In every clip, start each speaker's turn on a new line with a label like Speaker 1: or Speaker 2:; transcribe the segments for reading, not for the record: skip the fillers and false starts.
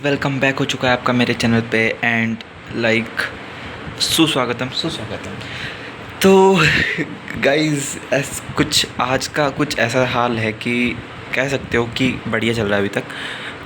Speaker 1: Welcome back हो चुका है आपका मेरे चैनल पे एंड लाइक सुस्वागतम सुस्वागतम। तो गाइस कुछ आज का कुछ ऐसा हाल है कि कह सकते हो कि बढ़िया चल रहा है अभी तक।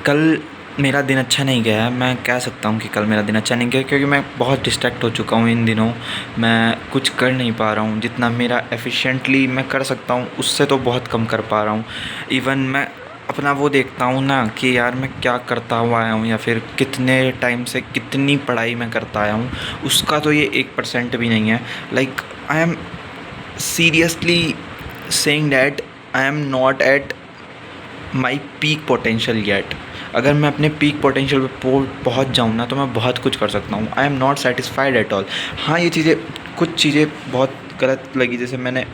Speaker 1: कल मेरा दिन अच्छा नहीं गया है, मैं कह सकता हूँ कि कल मेरा दिन अच्छा नहीं गया क्योंकि मैं बहुत डिस्ट्रैक्ट हो चुका हूँ इन दिनों। मैं कुछ कर नहीं पा रहा हूँ, जितना मेरा एफिशिएंटली मैं कर सकता हूँ उससे तो बहुत कम कर पा रहा हूँ। इवन मैं अपना वो देखता हूँ ना कि यार मैं क्या करता हुआ आया हूँ या फिर कितने टाइम से कितनी पढ़ाई मैं करता आया हूँ, उसका तो ये 1% भी नहीं है। Like I am seriously saying that I am not at my peak potential yet. अगर मैं अपने पीक पोटेंशियल पे पहुँच जाऊँ ना तो मैं बहुत कुछ कर सकता हूँ। I am not satisfied at all. हाँ, ये चीज़ें कुछ चीज़ें बहुत गलत लगी, जैसे मैंने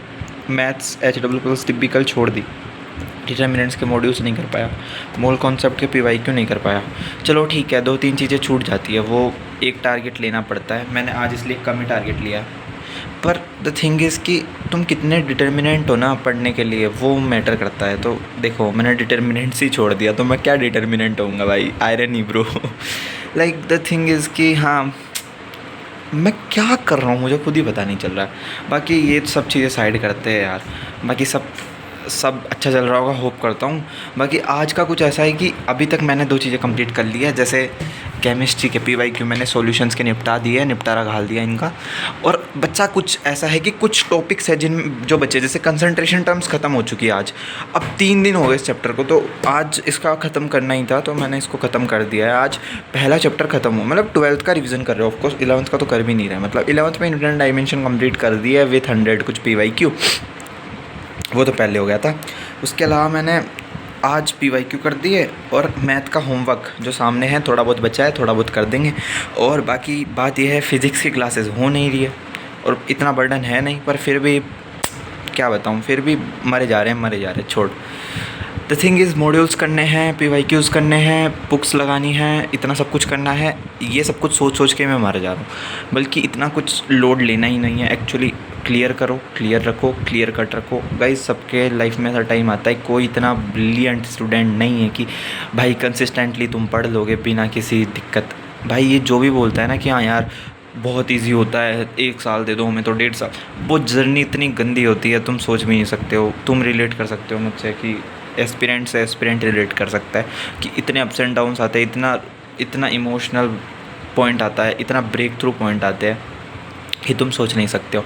Speaker 1: मैथ्स HW+ टिपिकल छोड़ दी, डिटर्मिनेंट्स के मॉड्यूल्स नहीं कर पाया, मोल कॉन्सेप्ट के PYQ नहीं कर पाया। चलो ठीक है, 2-3 चीज़ें छूट जाती है, वो एक टारगेट लेना पड़ता है। मैंने आज इसलिए कम ही टारगेट लिया। पर द थिंग इज़ कि तुम कितने डिटर्मिनेंट हो ना पढ़ने के लिए, वो मैटर करता है। तो देखो, मैंने डिटर्मिनेंट्स ही छोड़ दिया तो मैं क्या डिटर्मिनेंट होऊंगा भाई, irony bro. Like the thing is कि हाँ, मैं क्या कर रहा हूँ मुझे खुद ही पता नहीं चल रहा है। बाकी ये सब चीज़ें साइड करते हैं यार, बाकी सब सब अच्छा चल रहा होगा, होप करता हूँ। बाकी आज का कुछ ऐसा है कि अभी तक मैंने 2 चीज़ें कंप्लीट कर ली है। जैसे केमिस्ट्री के PYQ मैंने सॉल्यूशंस के निपटा दिए, निपटारा घाल दिया इनका। और बच्चा कुछ ऐसा है कि कुछ टॉपिक्स है जिन जो बच्चे, जैसे कंसंट्रेशन टर्म्स ख़त्म हो चुकी है आज। अब 3 दिन हो गए इस चैप्टर को, तो आज इसका ख़त्म करना ही था तो मैंने इसको ख़त्म कर दिया है। आज पहला चैप्टर ख़त्म हो, मतलब 12th का रिवीजन कर रहे हो। ऑफकोर्स 11th का तो कर भी नहीं रहा है, मतलब 11th में इंटरनल डायमेंशन कंप्लीट कर दिया है विथ 100 कुछ PYQ, वो तो पहले हो गया था। उसके अलावा मैंने आज PYQ कर दिए और मैथ का होमवर्क जो सामने है थोड़ा बहुत बचा है, थोड़ा बहुत कर देंगे। और बाकी बात यह है, फ़िज़िक्स की क्लासेस हो नहीं रही है और इतना बर्डन है नहीं, पर फिर भी क्या बताऊँ, फिर भी मरे जा रहे हैं, छोड़। द थिंग इज़, मॉड्यूल्स करने हैं, PYQs करने हैं, बुक्स लगानी है, इतना सब कुछ करना है। ये सब कुछ सोच सोच के मैं मर जा रहा हूँ। बल्कि इतना कुछ लोड लेना ही नहीं है एक्चुअली। क्लियर करो, क्लियर रखो, क्लियर कट रखो। गाइस, सबके लाइफ में ऐसा टाइम आता है, कोई इतना ब्रिलियंट स्टूडेंट नहीं है कि भाई कंसिस्टेंटली तुम पढ़ लोगे बिना किसी दिक्कत। भाई ये जो भी बोलता है ना कि हाँ यार बहुत इजी होता है, 1 साल दे दो हमें तो 1.5 साल, वो जर्नी इतनी गंदी होती है, तुम सोच भी नहीं सकते हो। तुम रिलेट कर सकते हो मुझसे कि एस्पिरेंट से एस्पिरेंट रिलेट कर सकता है कि इतने अप्स एंड डाउन्स आते हैं, इतना इतना इमोशनल पॉइंट आता है, इतना ब्रेक थ्रू पॉइंट आते हैं कि तुम सोच नहीं सकते हो।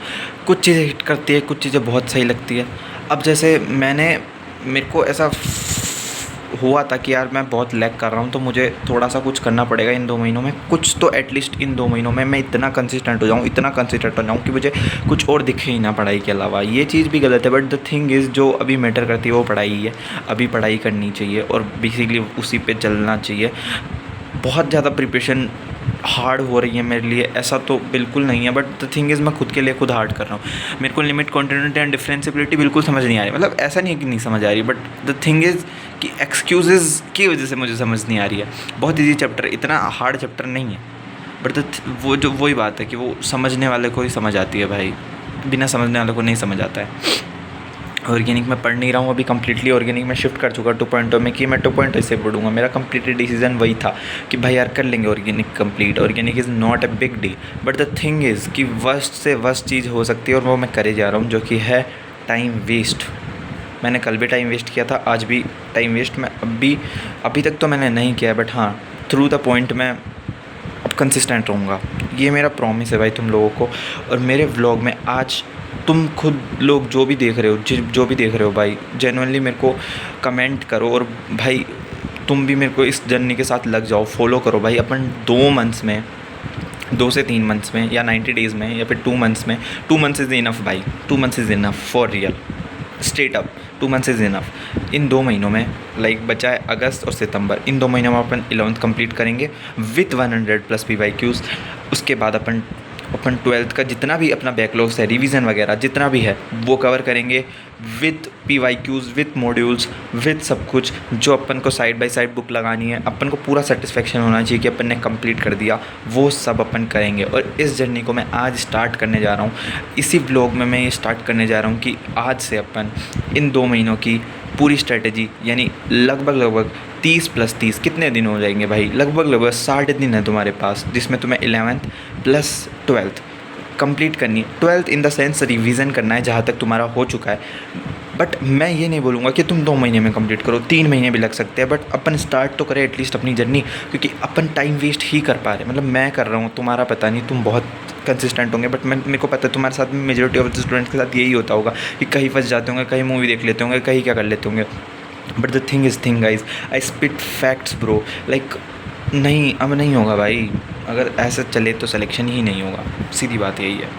Speaker 1: कुछ चीज़ें हिट करती है, कुछ चीज़ें बहुत सही लगती है। अब जैसे मेरे को ऐसा हुआ था कि यार मैं बहुत लैग कर रहा हूँ, तो मुझे थोड़ा सा कुछ करना पड़ेगा इन 2 महीनों में। कुछ तो एटलीस्ट इन 2 महीनों में मैं इतना कंसिस्टेंट हो जाऊँ, इतना कंसिस्टेंट हो जाऊँ कि मुझे कुछ और दिखे ही ना पढ़ाई के अलावा। ये चीज़ भी गलत है, बट द थिंग इज़, जो अभी मैटर करती है वो पढ़ाई ही है। अभी पढ़ाई करनी चाहिए और बेसिकली उसी पे चलना चाहिए। बहुत ज़्यादा प्रिपरेशन हार्ड हो रही है मेरे लिए, ऐसा तो बिल्कुल नहीं है, बट द थिंग इज़ मैं खुद के लिए खुद हार्ड कर रहा हूँ। मेरे को लिमिट, कॉन्टिन्यूटी एंड डिफरेंशिएबिलिटी बिल्कुल समझ नहीं आ रही। मतलब ऐसा नहीं है कि नहीं समझ आ रही, बट द थिंग इज़ कि एक्सक्यूज़ेज़ की वजह से मुझे समझ नहीं आ रही है। बहुत ईजी चैप्टर, इतना हार्ड चैप्टर नहीं है, बट वही बात है कि वो समझने वाले को ही समझ आती है भाई, बिना समझने वाले को नहीं समझ आता है। ऑर्गेनिक में पढ़ नहीं रहा हूँ अभी, कम्प्लीटली ऑर्गेनिक में शिफ्ट कर चुका 2.0 में कि मैं 2.0 से पढ़ूंगा। मेरा कम्प्लीटली डिसीजन वही था कि भाई यार कर लेंगे organic complete. Organic is not a big deal, but the thing is कि वर्स्ट से वर्स्ट चीज़ हो सकती है और वो मैं करे जा रहा हूँ, जो कि है टाइम वेस्ट। मैंने कल भी टाइम वेस्ट किया था, आज भी टाइम वेस्ट। मैं अभी तक तो मैंने नहीं किया, बट हाँ, थ्रू द पॉइंट मैं अब कंसिस्टेंट रहूँगा। ये मेरा प्रॉमिस है भाई तुम लोगों को। और मेरे व्लॉग में आज तुम खुद लोग जो भी देख रहे हो, जो भी देख रहे हो भाई, जेन्युइनली मेरे को कमेंट करो और भाई तुम भी मेरे को इस जर्नी के साथ लग जाओ, फॉलो करो भाई। अपन 2 मंथ्स में, 2 से 3 मंथ्स में या 90 डेज़ में या फिर 2 मंथ्स में, 2 मंथ्स इज़ इनफ भाई, 2 months is enough for real, straight up 2 months is enough. इन 2 महीनों में, लाइक बचा है अगस्त और सितंबर, इन 2 महीनों में अपन 11th कंप्लीट करेंगे विथ 100+ PYQs। उसके बाद अपन 12th का जितना भी अपना बैकलॉग्स है, रिवीजन वगैरह जितना भी है, वो कवर करेंगे with PYQs, with modules, with सब कुछ। जो अपन को साइड बाय साइड बुक लगानी है, अपन को पूरा सेटिस्फेक्शन होना चाहिए कि अपन ने कंप्लीट कर दिया, वो सब अपन करेंगे। और इस जर्नी को मैं आज स्टार्ट करने जा रहा हूँ। इसी ब्लॉग में मैं ये स्टार्ट करने जा रहा हूँ कि आज से अपन इन 2 महीनों की पूरी स्ट्रेटजी, यानी लगभग 30+30 कितने दिन हो जाएंगे भाई, लगभग 60 दिन है तुम्हारे पास, जिसमें तुम्हें 11th प्लस 12th कंप्लीट करनी है। 12th in the sense revision करना है जहाँ तक तुम्हारा हो चुका है। बट मैं ये नहीं बोलूँगा कि तुम 2 महीने में कंप्लीट करो, 3 महीने भी लग सकते हैं, बट अपन स्टार्ट तो करें एटलीस्ट अपनी जर्नी, क्योंकि अपन टाइम वेस्ट ही कर पा रहे हैं। मतलब मैं कर रहा हूँ, तुम्हारा पता नहीं, तुम बहुत कंसिस्टेंट होंगे, बट मेरे को पता है तुम्हारे साथ में मेजोरिटी ऑफ द स्टूडेंट्स के साथ यही होता होगा कि कहीं फंस जाते होंगे, कहीं मूवी देख लेते होंगे, कहीं क्या कर लेते होंगे। But the thing is thing guys, I spit facts bro, like नहीं, अब नहीं होगा भाई, अगर ऐसा चले तो सिलेक्शन ही नहीं होगा, सीधी बात यही है।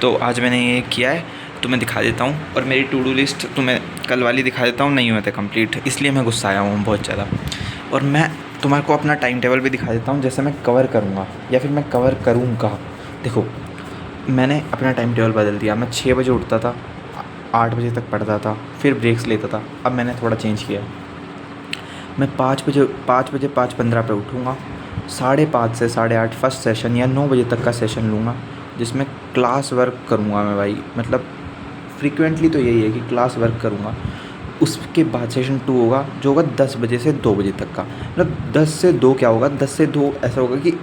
Speaker 1: तो आज मैंने ये किया है, तुम्हें दिखा देता हूँ, और मेरी टू डू लिस्ट तुम्हें कल वाली दिखा देता हूँ, नहीं हुए थे कंप्लीट, इसलिए मैं गुस्सा आया हूँ बहुत ज़्यादा। और मैं तुम्हारे को अपना टाइम टेबल भी दिखा देता हूँ, जैसे मैं कवर करूँगा या फिर मैं कवर करूँगा। देखो, मैंने अपना टाइम टेबल बदल दिया, मैं 6 बजे उठता था, 8 बजे तक पढ़ता था, फिर ब्रेक्स लेता था। अब मैंने थोड़ा चेंज किया, मैं 5 बजे 5:15 पे उठूँगा, 5:30 से 8:30 फर्स्ट सेशन या 9 बजे तक का सेशन लूँगा, जिसमें क्लास वर्क करूँगा मैं भाई। मतलब फ्रीक्वेंटली तो यही है कि क्लास वर्क करूँगा। उसके बाद सेशन 2 होगा, जो होगा 10 बजे से 2 बजे तक का। मतलब 10 से 2 क्या होगा, 10 से 2 ऐसा होगा कि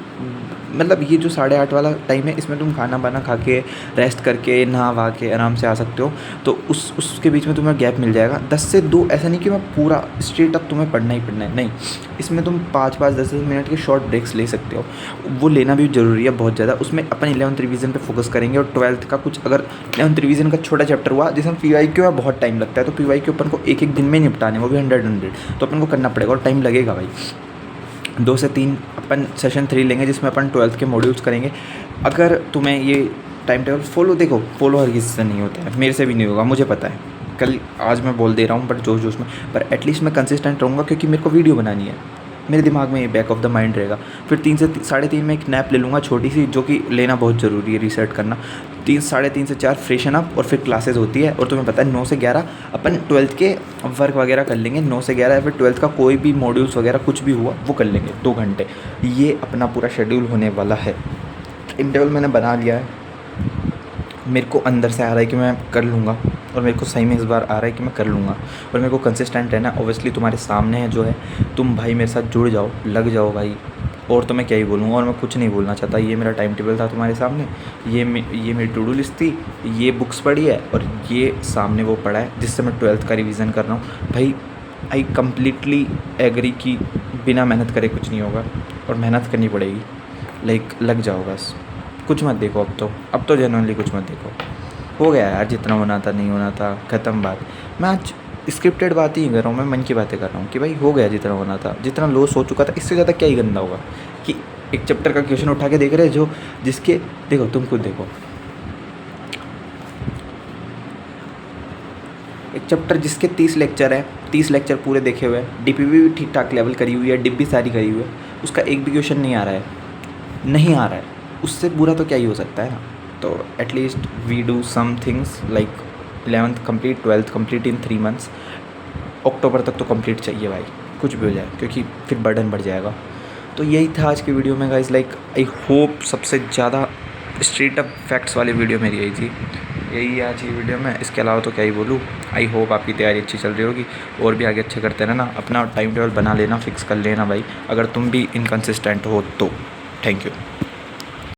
Speaker 1: मतलब ये जो 8:30 वाला टाइम है, इसमें तुम खाना वाना खा के, रेस्ट करके, नहा वहा के आराम से आ सकते हो। तो उसके बीच में तुम्हें गैप मिल जाएगा। 10 से 2 ऐसा नहीं कि मैं पूरा स्ट्रेट अप तुम्हें पढ़ना ही पढ़ना है, नहीं। इसमें तुम 5-5, 10-10 मिनट के शॉर्ट ब्रेक्स ले सकते हो, वो लेना भी ज़रूरी है बहुत ज़्यादा। उसमें अपन 11th रिवीजन पे फोकस करेंगे, और 12th का कुछ, अगर 11th रिवीजन का छोटा चैप्टर हुआ जिसमें PYQ में बहुत टाइम लगता है, तो PYQ अपन को एक दिन में निपटाने, वो भी 100 तो अपन को करना पड़ेगा, और टाइम लगेगा भाई। 2 से 3 अपन सेशन 3 लेंगे, जिसमें अपन 12th के मॉड्यूल्स करेंगे। अगर तुम्हें ये टाइम टेबल फॉलो हर किसी से नहीं होता है, मेरे से भी नहीं होगा, मुझे पता है। आज मैं बोल दे रहा हूँ, बट जोश में, पर एटलीस्ट मैं कंसिस्टेंट रहूँगा, क्योंकि मेरे को वीडियो बनानी है। मेरे दिमाग में ये बैक ऑफ द माइंड रहेगा। फिर 3 से 3:30 में एक नैप ले लूँगा छोटी सी, जो कि लेना बहुत ज़रूरी है, रीसेट करना। 3 से 4 फ्रेशन अप, और फिर क्लासेस होती है। और तुम्हें पता है 9 से 11 अपन 12th के वर्क वगैरह कर लेंगे। 9 से 11 या फिर 12th का कोई भी मॉड्यूल्स वगैरह कुछ भी हुआ वो कर लेंगे 2 घंटे। ये अपना पूरा शेड्यूल होने वाला है। टाइम टेबल मैंने बना लिया है, मेरे को अंदर से आ रहा है कि मैं कर लूँगा, और मेरे को सही में इस बार आ रहा है कि मैं कर लूँगा। और मेरे को कंसिस्टेंट रहना, ऑब्वियसली तुम्हारे सामने है जो है, तुम भाई मेरे साथ जुड़ जाओ, लग जाओ भाई। और तो मैं क्या ही बोलूँगा, और मैं कुछ नहीं बोलना चाहता। ये मेरा टाइम टेबल था तुम्हारे सामने, ये मेरी टू डू लिस्ट थी, ये बुक्स पढ़ी है, और ये सामने वो पढ़ा है जिससे मैं 12th का रिवीजन कर रहा हूँ भाई। आई कम्प्लीटली एग्री कि बिना मेहनत करे कुछ नहीं होगा, और मेहनत करनी पड़ेगी। लाइक लग जाओ बस, कुछ मत देखो अब तो जेन्युइनली कुछ मत देखो। हो गया यार, जितना होना था नहीं होना था, ख़त्म बात। मैं आज स्क्रिप्टेड बात ही कर रहा हूँ, मैं मन की बातें कर रहा हूँ कि भाई हो गया जितना होना था, जितना लॉस हो चुका था, इससे ज़्यादा क्या ही गंदा होगा कि एक चैप्टर का क्वेश्चन उठा के देख रहे जो जिसके, देखो तुम खुद देखो, एक चैप्टर जिसके 30 लेक्चर है, 30 लेक्चर पूरे देखे हुए हैं, DPP भी ठीक ठाक लेवल करी हुई है, डिप भी सारी करी हुई है, उसका एक भी क्वेश्चन नहीं आ रहा है। उससे बुरा तो क्या ही हो सकता है ना। तो at least we do some things, like 11th complete, 12th complete in 3 months. अक्टूबर तक तो कंप्लीट चाहिए भाई, कुछ भी हो जाए, क्योंकि फिर बर्डन बढ़ जाएगा। तो यही था आज की वीडियो में गाइस। लाइक आई होप सबसे ज़्यादा स्ट्रेट अप फैक्ट्स वाली वीडियो मेरी यही थी, यही आज की वीडियो में। इसके अलावा तो क्या ही बोलूँ। आई होप आपकी तैयारी अच्छी चल रही होगी, और भी आगे अच्छे करते रहना। अपना टाइम टेबल बना लेना, फिक्स कर लेना भाई, अगर तुम भी इनकन्सिस्टेंट हो तो। Thank you.